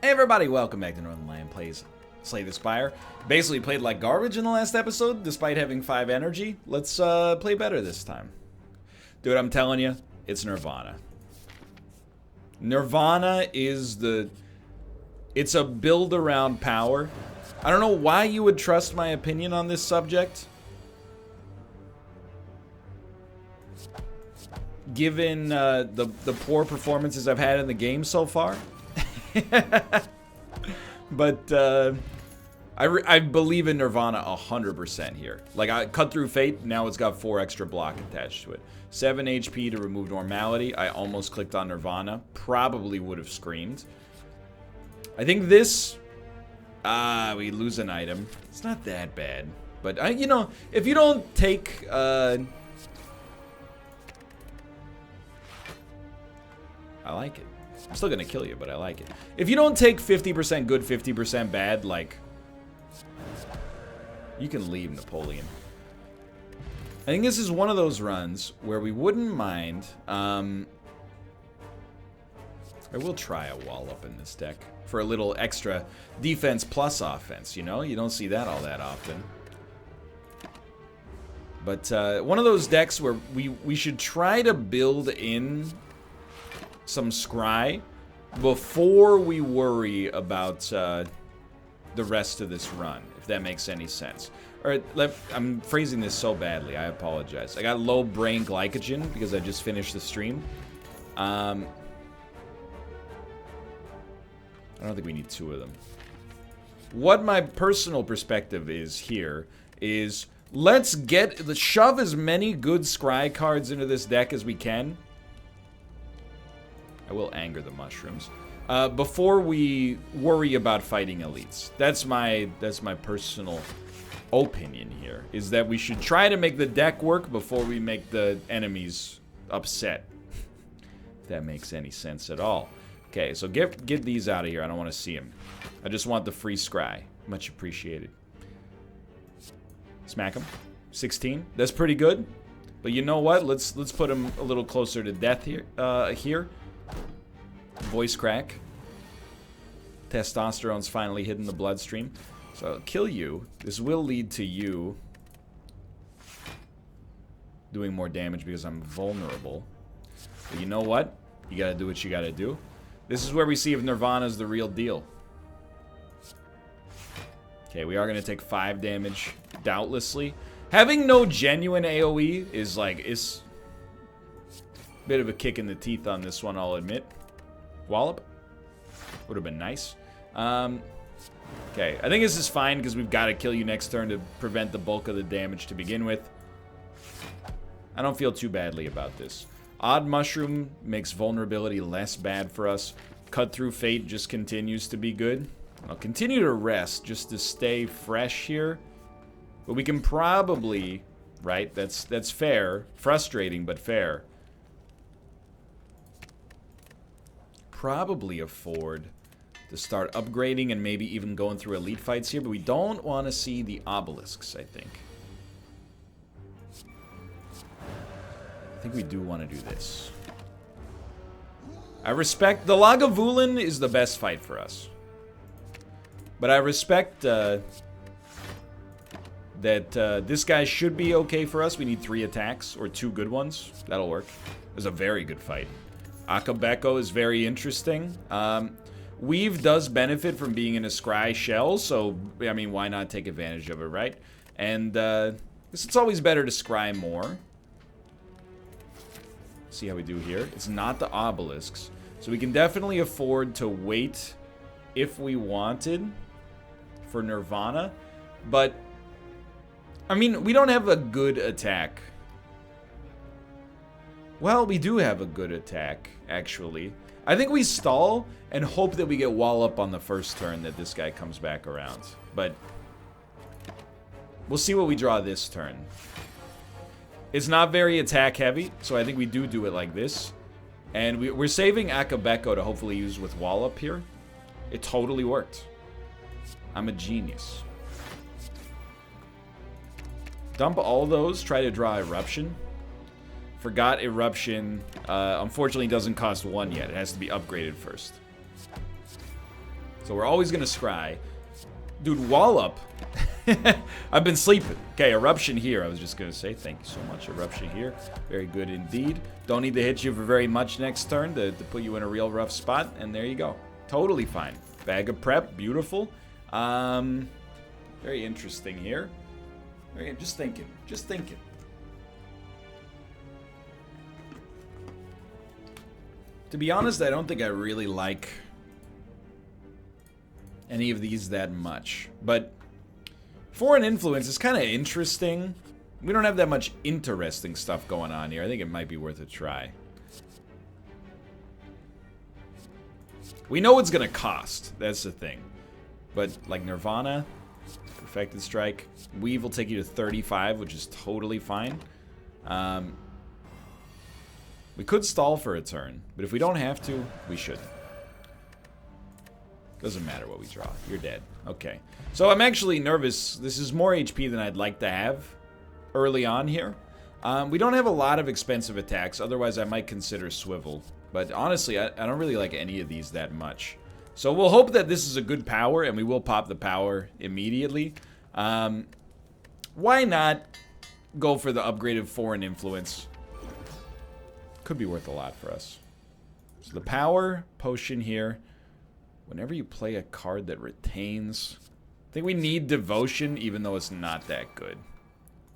Hey everybody, welcome back to Northernlion Plays Slay the Spire. Basically played like garbage in the last episode, despite having 5 energy. Let's play better this time. Dude, I'm telling you, it's Nirvana. Nirvana is it's a build around power. I don't know why you would trust my opinion on this subject, given the poor performances I've had in the game so far. But I believe in Nirvana 100% here. Like, I cut through Fate, now it's got 4 extra block attached to it. 7 HP to remove normality. I almost clicked on Nirvana. Probably would have screamed. I think this... we lose an item. It's not that bad. But, you know, if you don't take... I like it. I'm still gonna kill you, but I like it. If you don't take 50% good, 50% bad, like... you can leave, Napoleon. I think this is one of those runs where we wouldn't mind... I will try a wall-up in this deck for a little extra defense plus offense, you know? You don't see that all that often. But one of those decks where we should try to build in some scry before we worry about the rest of this run, if that makes any sense. Alright, I'm phrasing this so badly, I apologize. I got low brain glycogen because I just finished the stream. I don't think we need 2 of them. What my personal perspective is here is let's shove as many good scry cards into this deck as we can. I will anger the mushrooms. Before we worry about fighting elites. That's my personal opinion here. Is that we should try to make the deck work before we make the enemies upset. If that makes any sense at all. Okay, so get these out of here. I don't want to see them. I just want the free scry. Much appreciated. Smack them. 16. That's pretty good. But you know what? Let's put him a little closer to death here. Voice crack. Testosterone's finally hitting the bloodstream. So I'll kill you. This will lead to you doing more damage because I'm vulnerable. But you know what? You gotta do what you gotta do. This is where we see if Nirvana's the real deal. Okay, we are gonna take 5 damage, doubtlessly. Having no genuine AoE is like, it's a bit of a kick in the teeth on this one, I'll admit. Wallop. Would have been nice. Okay, I think this is fine because we've got to kill you next turn to prevent the bulk of the damage to begin with. I don't feel too badly about this. Odd Mushroom makes vulnerability less bad for us. Cut Through Fate just continues to be good. I'll continue to rest just to stay fresh here. But we can probably, right, that's fair. Frustrating, but fair. Probably afford to start upgrading and maybe even going through elite fights here, but we don't want to see the obelisks, I think. I think we do want to do this. I respect... the Lagavulin is the best fight for us. But I respect that this guy should be okay for us. We need 3 attacks, or 2 good ones. That'll work. It was a very good fight. Akabeko is very interesting. Weave does benefit from being in a scry shell, so, I mean, why not take advantage of it, right? And, it's always better to scry more. See how we do here. It's not the obelisks. So we can definitely afford to wait if we wanted for Nirvana. But, I mean, we don't have a good attack. Well, we do have a good attack, actually. I think we stall and hope that we get wall up on the first turn that this guy comes back around. But we'll see what we draw this turn. It's not very attack heavy, so I think we do it like this. And we're saving Akabeko to hopefully use with wall up here. It totally worked. I'm a genius. Dump all those, try to draw Eruption. Forgot Eruption, unfortunately doesn't cost 1 yet. It has to be upgraded first. So we're always going to scry. Dude, Wallop. I've been sleeping. Okay, Eruption here. I was just going to say thank you so much. Eruption here. Very good indeed. Don't need to hit you for very much next turn to put you in a real rough spot. And there you go. Totally fine. Bag of Prep. Beautiful. Very interesting here. Just thinking. Just thinking. To be honest, I don't think I really like any of these that much. But Foreign Influence is kind of interesting. We don't have that much interesting stuff going on here. I think it might be worth a try. We know it's going to cost. That's the thing. But, like, Nirvana, Perfected Strike. Weave will take you to 35, which is totally fine. We could stall for a turn, but if we don't have to, we should. Doesn't matter what we draw. You're dead. Okay. So I'm actually nervous. This is more HP than I'd like to have early on here. We don't have a lot of expensive attacks. Otherwise, I might consider Swivel. But honestly, I don't really like any of these that much. So we'll hope that this is a good power, and we will pop the power immediately. Why not go for the upgraded Foreign Influence? Could be worth a lot for us. So the power potion here. Whenever you play a card that retains, I think we need Devotion, even though it's not that good,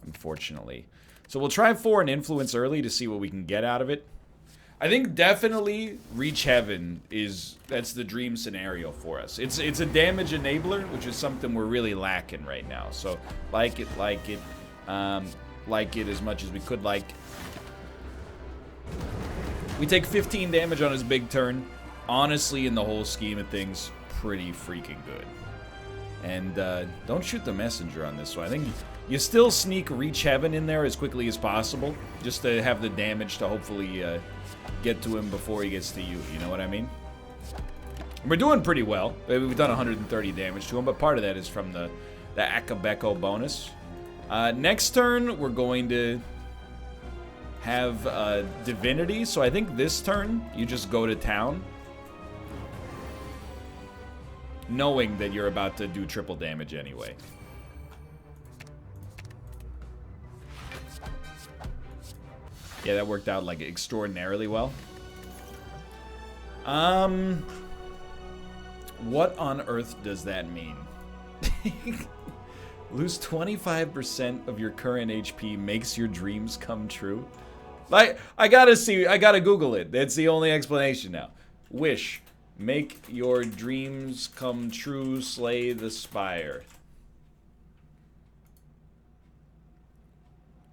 unfortunately. So we'll try Foreign Influence early to see what we can get out of it. I think definitely Reach Heaven that's the dream scenario for us. It's a damage enabler, which is something we're really lacking right now. So like it as much as we could like. We take 15 damage on his big turn. Honestly, in the whole scheme of things, pretty freaking good. And don't shoot the messenger on this one. I think you still sneak Reach Heaven in there as quickly as possible, just to have the damage to hopefully get to him before he gets to you. You know what I mean? We're doing pretty well. We've done 130 damage to him, but part of that is from the Akabeko bonus. Next turn, we're going to have Divinity, so I think this turn, you just go to town, knowing that you're about to do triple damage anyway. Yeah, that worked out, like, extraordinarily well. What on earth does that mean? Lose 25% of your current HP makes your dreams come true? Like, I gotta Google it. That's the only explanation now. Wish. Make your dreams come true, Slay the Spire.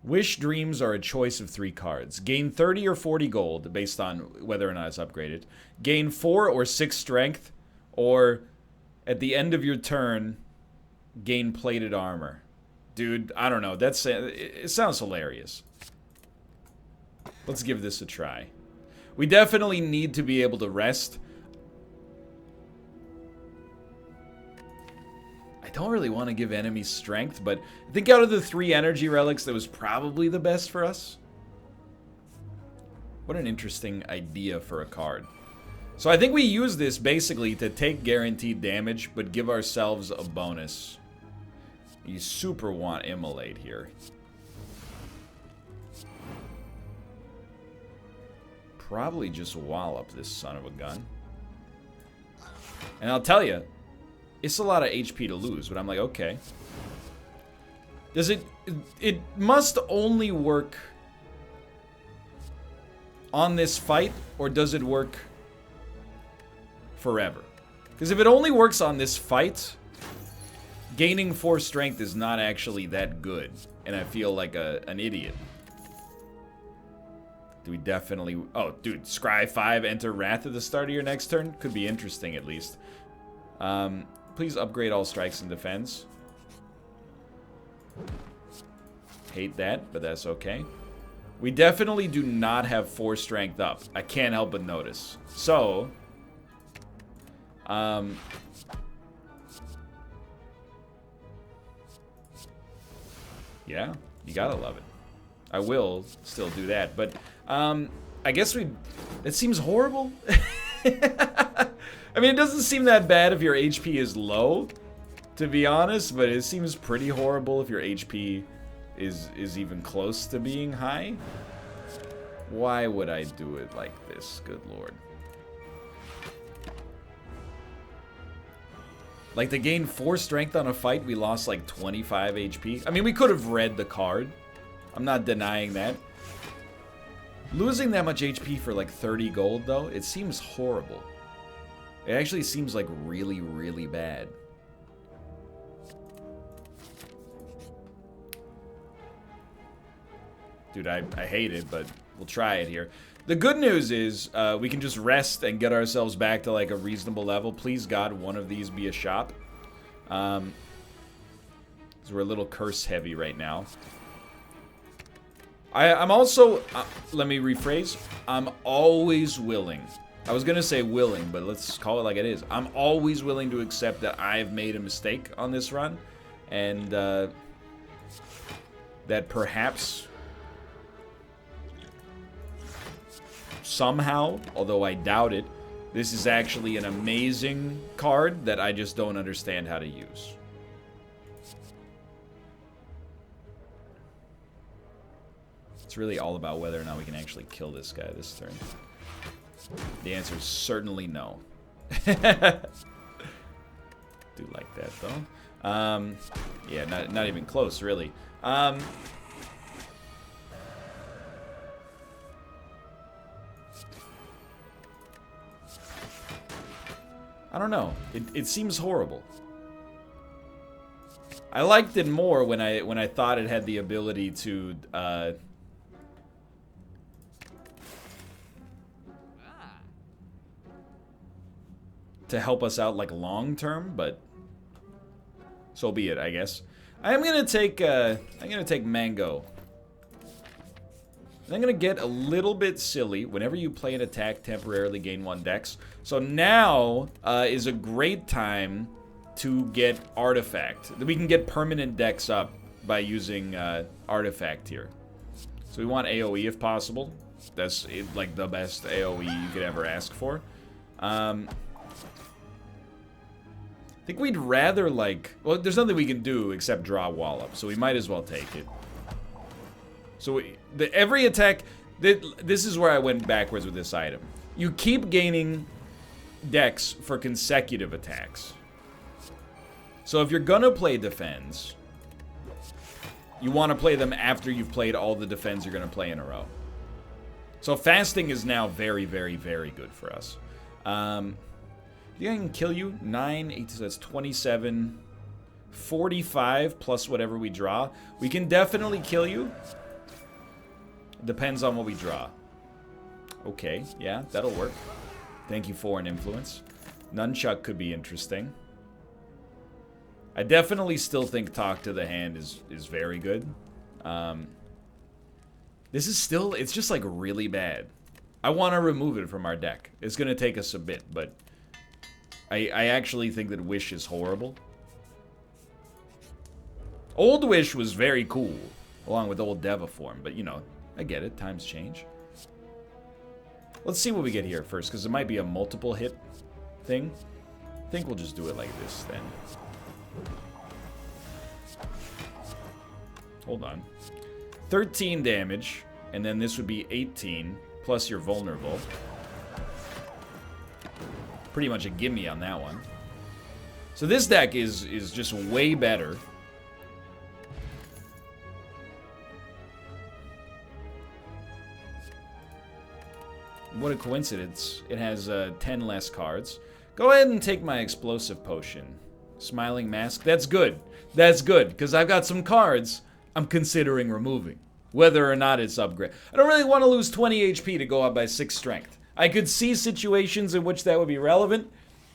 Wish dreams are a choice of 3 cards. Gain 30 or 40 gold, based on whether or not it's upgraded. Gain 4 or 6 strength, or at the end of your turn, gain plated armor. Dude, I don't know. It sounds hilarious. Let's give this a try. We definitely need to be able to rest. I don't really want to give enemies strength, but I think out of the 3 energy relics, that was probably the best for us. What an interesting idea for a card. So I think we use this basically to take guaranteed damage, but give ourselves a bonus. You super want Immolate here. Probably just wallop this son of a gun. And I'll tell you, it's a lot of HP to lose, but I'm like, okay. Does it must only work on this fight, or does it work forever? Because if it only works on this fight, gaining 4 strength is not actually that good, and I feel like an idiot. Do we definitely... Oh, dude, Scry 5, enter Wrath at the start of your next turn? Could be interesting, at least. Please upgrade all strikes and defense. Hate that, but that's okay. We definitely do not have 4 strength up. I can't help but notice. So... yeah, you gotta love it. I will still do that, but I guess it seems horrible. I mean, it doesn't seem that bad if your HP is low, to be honest, but it seems pretty horrible if your HP is even close to being high. Why would I do it like this? Good lord. Like, to gain 4 strength on a fight, we lost like 25 HP. I mean, we could have read the card. I'm not denying that. Losing that much HP for like 30 gold, though, it seems horrible. It actually seems like really, really bad. Dude, I hate it, but we'll try it here. The good news is we can just rest and get ourselves back to like a reasonable level. Please, God, one of these be a shop. So we're a little curse heavy right now. I'm also, let me rephrase, I'm always willing. I was going to say willing, but let's call it like it is. I'm always willing to accept that I've made a mistake on this run. And that perhaps somehow, although I doubt it, this is actually an amazing card that I just don't understand how to use. It's really all about whether or not we can actually kill this guy this turn. The answer is certainly no. Do like that, though. Yeah, not even close, really. I don't know. It seems horrible. I liked it more when I thought it had the ability to help us out like long term, but so be it, I guess. I'm gonna take Mango. And I'm gonna get a little bit silly. Whenever you play an attack, temporarily gain 1 dex. So now is a great time to get Artifact. We can get permanent dex up by using Artifact here. So we want AoE if possible. That's like the best AoE you could ever ask for. I think we'd rather like... Well, there's nothing we can do except draw Wallop, so we might as well take it. So every attack... This is where I went backwards with this item. You keep gaining dex for consecutive attacks. So if you're gonna play defense, you want to play them after you've played all the defense you're gonna play in a row. So fasting is now very, very, very good for us. I can kill you. 9, 8, so that's 27, 45 plus whatever we draw. We can definitely kill you. Depends on what we draw. Okay, yeah, that'll work. Thank you for an influence. Nunchuck could be interesting. I definitely still think Talk to the Hand is very good. This is still, it's just like really bad. I want to remove it from our deck. It's going to take us a bit, but I actually think that Wish is horrible. Old Wish was very cool, along with Old Devaform, but you know, I get it, times change. Let's see what we get here first, because it might be a multiple hit thing. I think we'll just do it like this then. Hold on. 13 damage, and then this would be 18, plus you're vulnerable. Pretty much a gimme on that one. So this deck is just way better. What a coincidence. It has 10 less cards. Go ahead and take my Explosive Potion. Smiling Mask. That's good. That's good, because I've got some cards I'm considering removing. Whether or not it's upgrade. I don't really want to lose 20 HP to go up by 6 strength. I could see situations in which that would be relevant.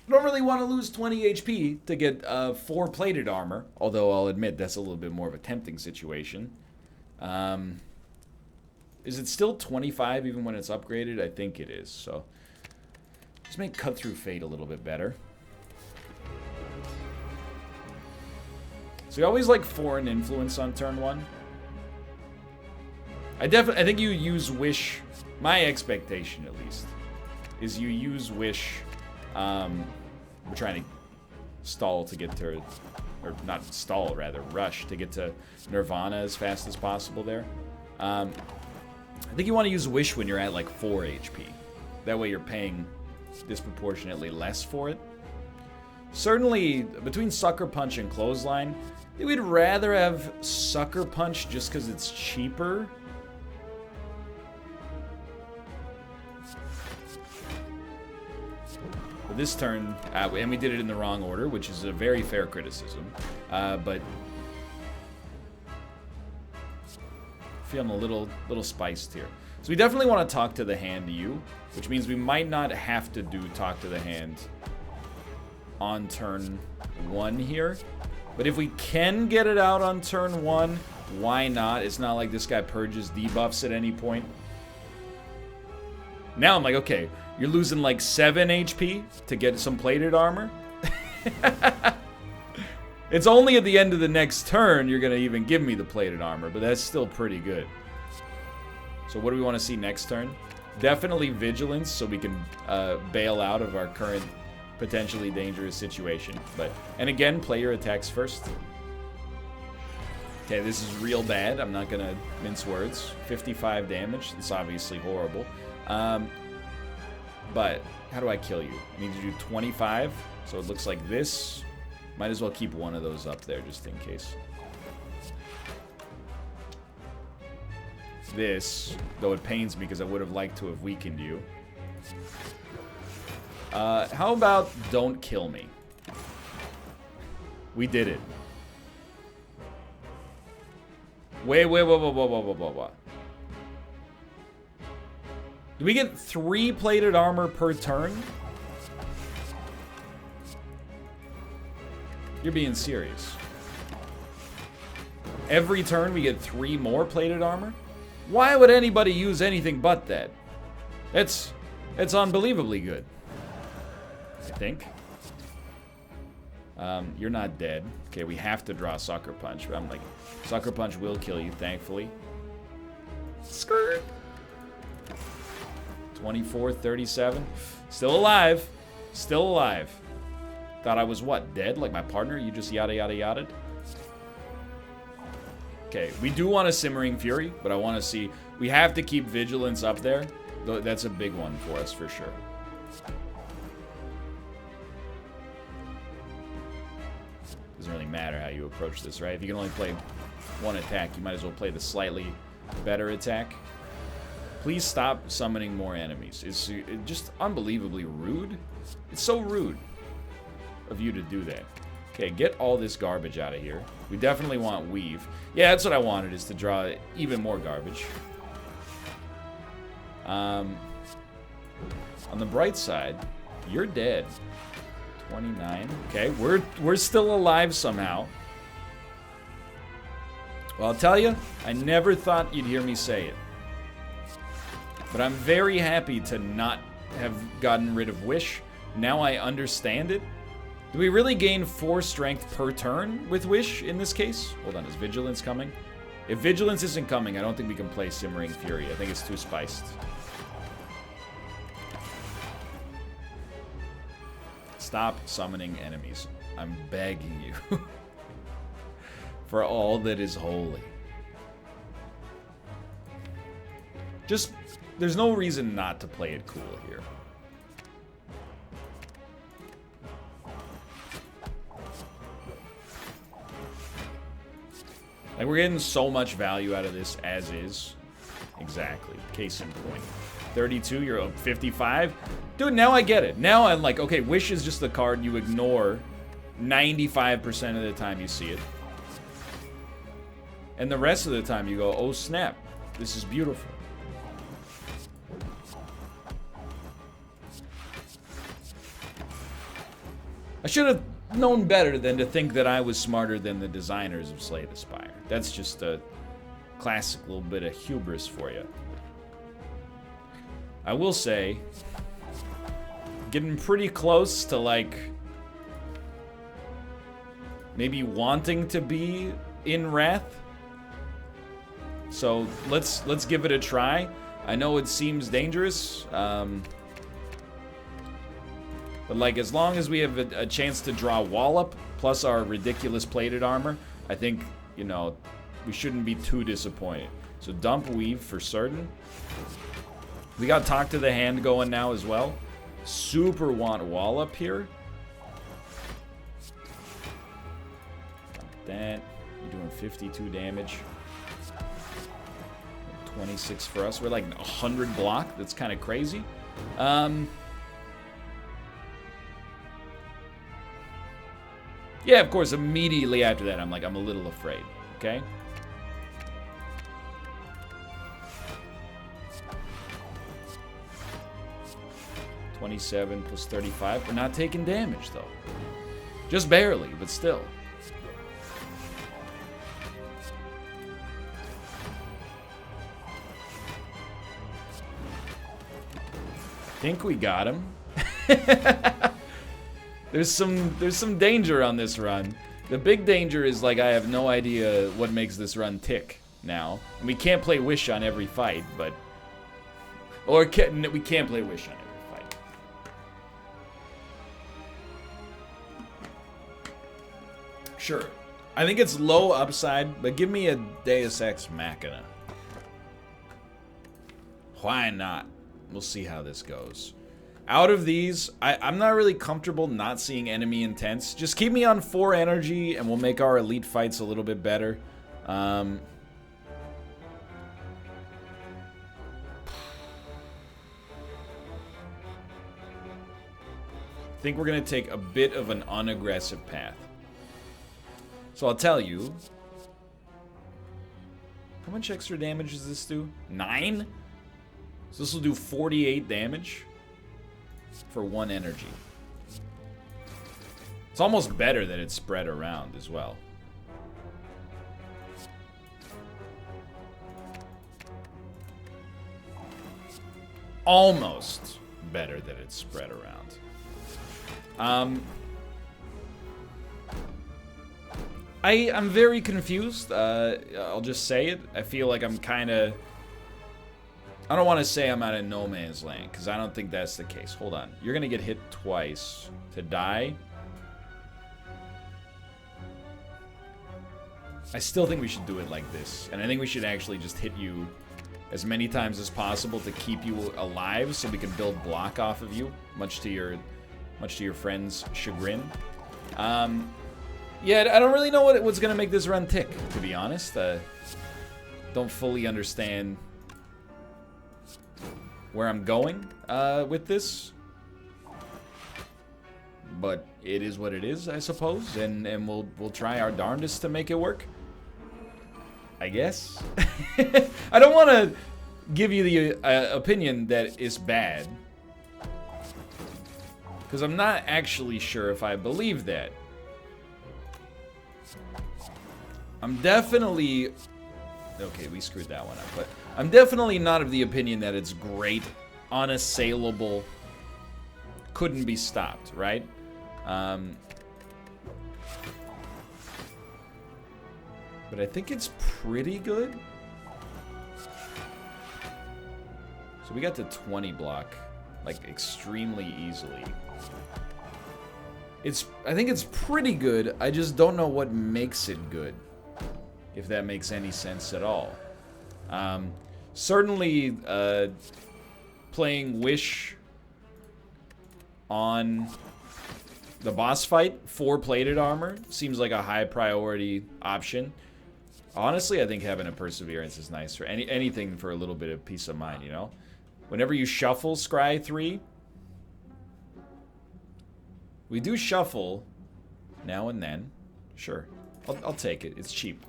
I don't really want to lose 20 HP to get 4 plated armor. Although I'll admit that's a little bit more of a tempting situation. Is it still 25 even when it's upgraded? I think it is. So let's make Cut Through Fate a little bit better. So you always like Foreign Influence on turn 1. I think you use Wish. My expectation, at least, is you use Wish We're trying to stall to get to, or not stall, rather, rush to get to Nirvana as fast as possible there. I think you want to use Wish when you're at like 4 HP. That way you're paying disproportionately less for it. Certainly, between Sucker Punch and Clothesline, I think we'd rather have Sucker Punch just because it's cheaper. But this turn, and we did it in the wrong order, which is a very fair criticism. But feeling a little spiced here. So we definitely want to talk to the hand U, which means we might not have to do talk to the hand on turn 1 here. But if we can get it out on turn 1, why not? It's not like this guy purges debuffs at any point. Now I'm like, okay, you're losing like 7 HP to get some plated armor? It's only at the end of the next turn you're going to even give me the plated armor, but that's still pretty good. So what do we want to see next turn? Definitely Vigilance, so we can bail out of our current potentially dangerous situation. And again, play your attacks first. Okay, this is real bad. I'm not going to mince words. 55 damage. It's obviously horrible. But how do I kill you? I need to do 25, so it looks like this. Might as well keep one of those up there just in case. This, though it pains me because I would have liked to have weakened you. How about don't kill me? We did it. Wait. Do we get 3 plated armor per turn? You're being serious. Every turn we get 3 more plated armor? Why would anybody use anything but that? It's unbelievably good. I think. You're not dead. Okay, we have to draw Sucker Punch. But I'm like, Sucker Punch will kill you, thankfully. Skirt. 24, 37. Still alive. Still alive. Thought I was what? Dead? Like my partner? You just yada yada yada? Okay, we do want a Simmering Fury, but I want to see... We have to keep Vigilance up there. That's a big one for us, for sure. Doesn't really matter how you approach this, right? If you can only play one attack, you might as well play the slightly better attack. Please stop summoning more enemies. It's just unbelievably rude. It's so rude of you to do that. Okay, get all this garbage out of here. We definitely want Weave. Yeah, that's what I wanted, is to draw even more garbage. On the bright side, you're dead. 29. Okay, we're still alive somehow. Well, I'll tell you, I never thought you'd hear me say it. But I'm very happy to not have gotten rid of Wish. Now I understand it. Do we really gain 4 strength per turn with Wish in this case? Hold on, is Vigilance coming? If Vigilance isn't coming, I don't think we can play Simmering Fury. I think it's too spiced. Stop summoning enemies. I'm begging you. For all that is holy. Just, there's no reason not to play it cool here. Like, we're getting so much value out of this as is. Exactly. Case in point. 32, you're up 55. Dude, now I get it. Now I'm like, okay, Wish is just the card you ignore 95% of the time you see it. And the rest of the time you go, oh snap, this is beautiful. I should have known better than to think that I was smarter than the designers of Slay the Spire. That's just a classic little bit of hubris for you. I will say, getting pretty close to like maybe wanting to be in Wrath. So let's give it a try. I know it seems dangerous. But, like, as long as we have a chance to draw Wallop, plus our ridiculous plated armor, I think, you know, we shouldn't be too disappointed. So dump Weave for certain. We got Talk to the Hand going now as well. Super want Wallop here. Like that. You're doing 52 damage. 26 for us. We're like 100 block. That's kind of crazy. Yeah, of course, immediately after that, I'm a little afraid, okay? $27 plus 35. We're not taking damage, though. Just barely, but still. I think we got him. There's some danger on this run. The big danger is, like, I have no idea what makes this run tick now. And we can't play Wish on every fight, but... Or we can't play Wish on every fight. Sure. I think it's low upside, but give me a Deus Ex Machina. Why not? We'll see how this goes. Out of these, I'm not really comfortable not seeing enemy intents. Just keep me on 4 energy, and we'll make our elite fights a little bit better. I think we're going to take a bit of an unaggressive path. So I'll tell you. How much extra damage does this do? 9? So this will do 48 damage. For 1 energy. It's almost better that it's spread around as well. Almost better that it's spread around. I'm very confused. I'll just say it. I feel like I'm kind of... I don't want to say I'm out of no man's land, because I don't think that's the case. Hold on. You're going to get hit twice to die. I still think we should do it like this. And I think we should actually just hit you as many times as possible to keep you alive so we can build block off of you, much to your friend's chagrin. Yeah, I don't really know what's going to make this run tick, to be honest. Don't fully understand where I'm going with this, but it is what it is, I suppose, and we'll try our darndest to make it work, I guess. I don't want to give you the opinion that it's bad, because I'm not actually sure if I believe that. I'm definitely... Okay, we screwed that one up, but I'm definitely not of the opinion that it's great, unassailable, couldn't be stopped, right? But I think it's pretty good. So we got to 20 block, like, extremely easily. I think it's pretty good, I just don't know what makes it good, if that makes any sense at all. Certainly, playing Wish on the boss fight for plated armor seems like a high priority option. Honestly, I think having a Perseverance is nice for anything for a little bit of peace of mind, you know? Whenever you shuffle Scry 3, we do shuffle now and then. Sure, I'll take it. It's cheap.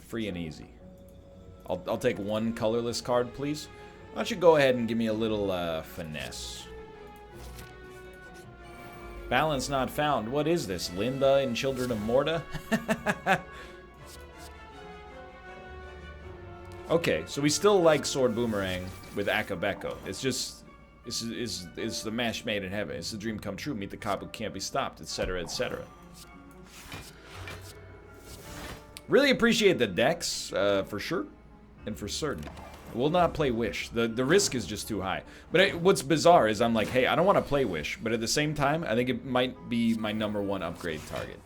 Free and easy. I'll take 1 colorless card, please. Why don't you go ahead and give me a little finesse. Balance not found. What is this? Linda in Children of Morta? Okay, so we still like Sword Boomerang with Akabeko. It's just... It's the match made in heaven. It's the dream come true. Meet the cop who can't be stopped, etc., etc. Really appreciate the decks, for sure. And for certain. Will not play Wish. The risk is just too high. But what's bizarre is I'm like, hey, I don't want to play Wish. But at the same time, I think it might be my #1 upgrade target.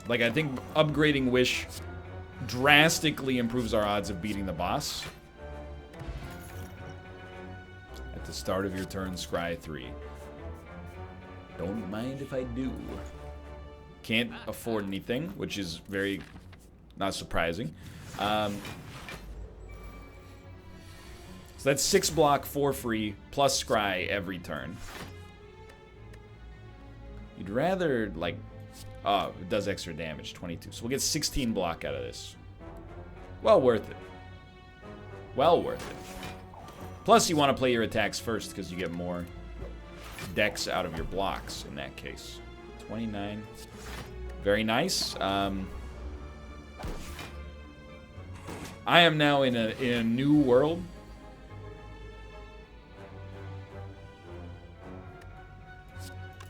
Like, I think upgrading Wish drastically improves our odds of beating the boss. At the start of your turn, scry 3. Don't mind if I do. Can't afford anything, which is very not surprising. So that's 6 block, 4 free, plus scry every turn. You'd rather, like... Oh, it does extra damage, 22. So we'll get 16 block out of this. Well worth it. Well worth it. Plus, you want to play your attacks first because you get more decks out of your blocks in that case. 29. Very nice. I am now in a new world.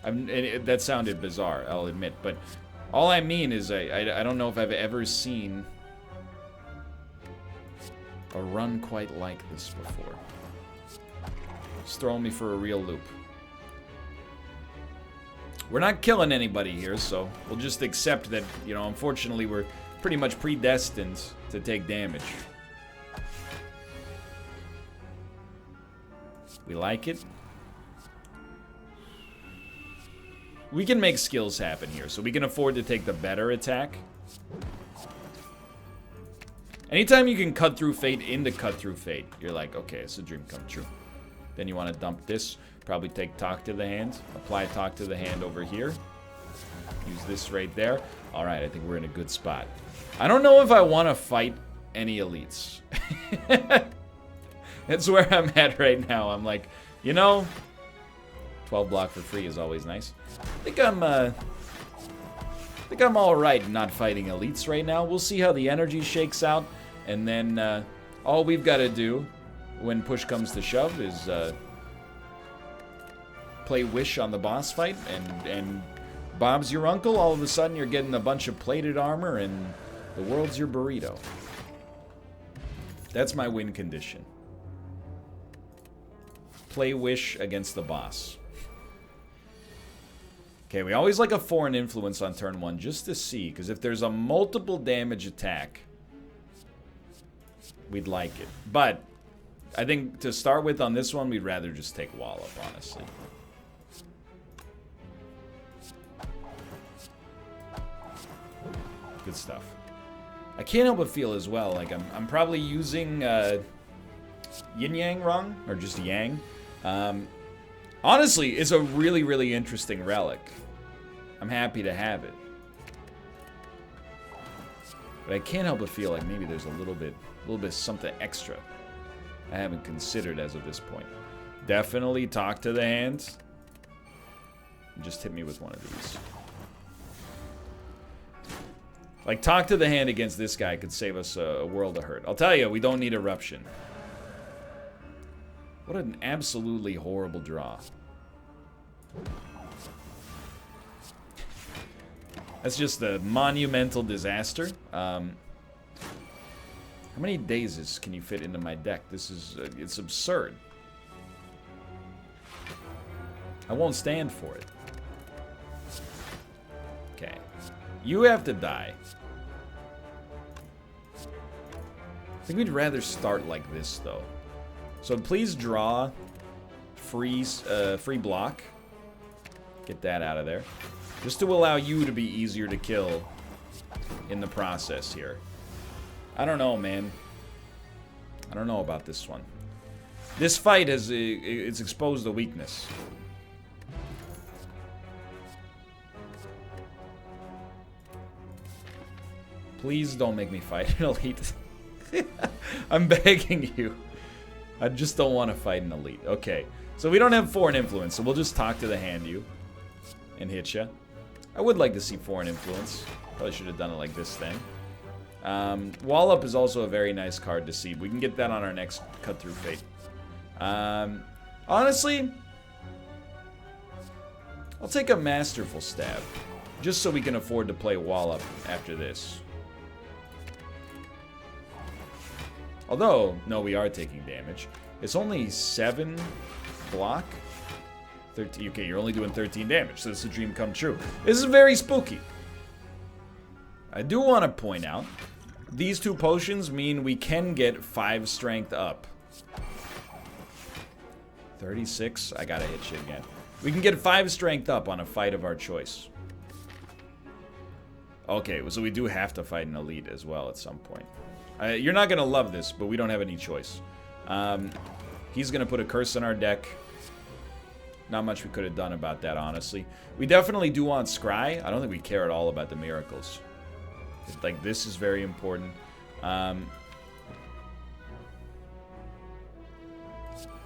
That sounded bizarre, I'll admit, but all I mean is I don't know if I've ever seen a run quite like this before. It's throwing me for a real loop. We're not killing anybody here, so we'll just accept that, you know, unfortunately we're pretty much predestined to take damage. We like it. We can make skills happen here, so we can afford to take the better attack. Anytime you can cut through fate into cut through fate, you're like, okay, it's a dream come true. Then you want to dump this, probably take talk to the hand, apply talk to the hand over here. Use this right there. All right, I think we're in a good spot. I don't know if I want to fight any elites. That's where I'm at right now. I'm like, you know, 12 block for free is always nice. I think I'm all right not fighting elites right now. We'll see how the energy shakes out, and then all we've got to do when push comes to shove is play Wish on the boss fight, and Bob's your uncle. All of a sudden, you're getting a bunch of plated armor, and the world's your burrito. That's my win condition. Play Wish against the boss. Okay, we always like a foreign influence on turn 1 just to see, because if there's a multiple damage attack, we'd like it. But I think to start with on this one, we'd rather just take Wallop, honestly. Good stuff. I can't help but feel as well like I'm probably using Yin Yang wrong, or just Yang. Honestly, it's a really, really interesting relic. I'm happy to have it. But I can't help but feel like maybe there's a little bit something extra I haven't considered as of this point. Definitely talk to the hand. Just hit me with one of these. Like, talk to the hand against this guy could save us a world of hurt. I'll tell you, we don't need Eruption. What an absolutely horrible draw. That's just a monumental disaster. How many dazes can you fit into my deck? This is, it's absurd. I won't stand for it. Okay. You have to die. I think we'd rather start like this, though. So please draw free block. Get that out of there. Just to allow you to be easier to kill in the process here. I don't know, man. I don't know about this one. This fight has it's exposed a weakness. Please don't make me fight an elite. I'm begging you. I just don't want to fight an elite. Okay, so we don't have foreign influence, so we'll just talk to the hand you and hit ya. I would like to see foreign influence. Probably should have done it like this thing. Wallop is also a very nice card to see. We can get that on our next cut through fate. Honestly, I'll take a Masterful Stab. just so we can afford to play Wallop after this. Although, no, we are taking damage. It's only 7 block. 13. Okay, you're only doing 13 damage, so this is a dream come true. This is very spooky. I do want to point out, these 2 potions mean we can get 5 strength up. 36. I gotta hit shit again. We can get 5 strength up on a fight of our choice. Okay, so we do have to fight an elite as well at some point. You're not gonna love this, but we don't have any choice. He's gonna put a curse on our deck. Not much we could have done about that, honestly. We definitely do want Scry. I don't think we care at all about the miracles. Like, this is very important. I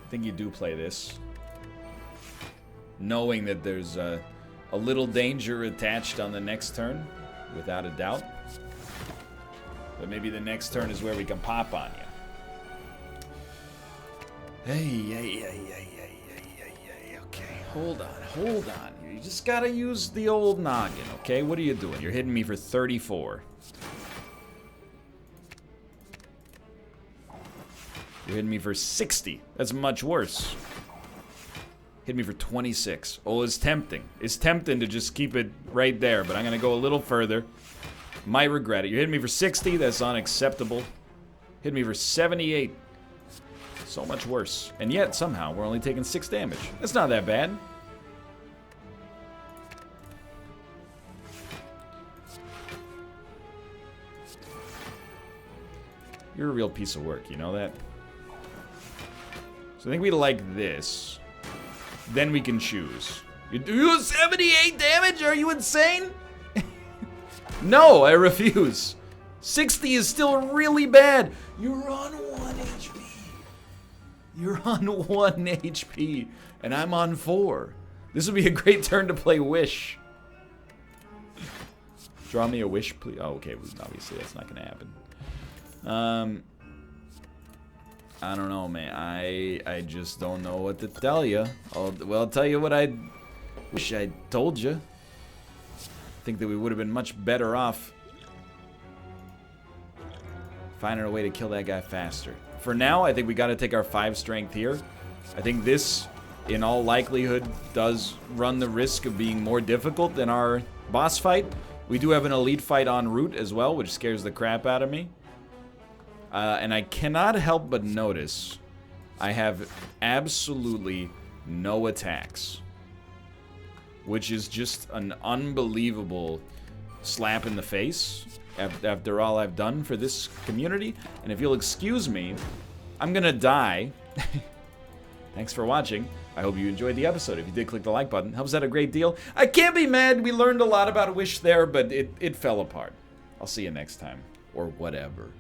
think you do play this, knowing that there's a little danger attached on the next turn, without a doubt. But maybe the next turn is where we can pop on you. Hey, okay, hold on. You just gotta use the old noggin, okay? What are you doing? You're hitting me for 34. You're hitting me for 60. That's much worse. Hit me for 26. Oh, it's tempting. It's tempting to just keep it right there, but I'm gonna go a little further. Might regret it. You're hitting me for 60. That's unacceptable. Hit me for 78. So much worse. And yet, somehow, we're only taking 6 damage. That's not that bad. You're a real piece of work, you know that? So I think we like this. Then we can choose. You do 78 damage? Are you insane? No, I refuse. 60 is still really bad. You're on 1 HP. You're on 1 HP. And I'm on 4. This would be a great turn to play Wish. Draw me a Wish, please. Oh, okay. Obviously, that's not going to happen. I don't know, man. I just don't know what to tell you. I'll tell you what I wish I told you. I think that we would have been much better off finding a way to kill that guy faster. For now, I think we got to take our 5 strength here. I think this, in all likelihood, does run the risk of being more difficult than our boss fight. We do have an elite fight en route as well, which scares the crap out of me. And I cannot help but notice I have absolutely no attacks, which is just an unbelievable slap in the face after all I've done for this community. And if you'll excuse me, I'm gonna die. Thanks for watching. I hope you enjoyed the episode. If you did, click the like button. Helps out a great deal. I can't be mad. We learned a lot about Wish there, but it fell apart. I'll see you next time. Or whatever.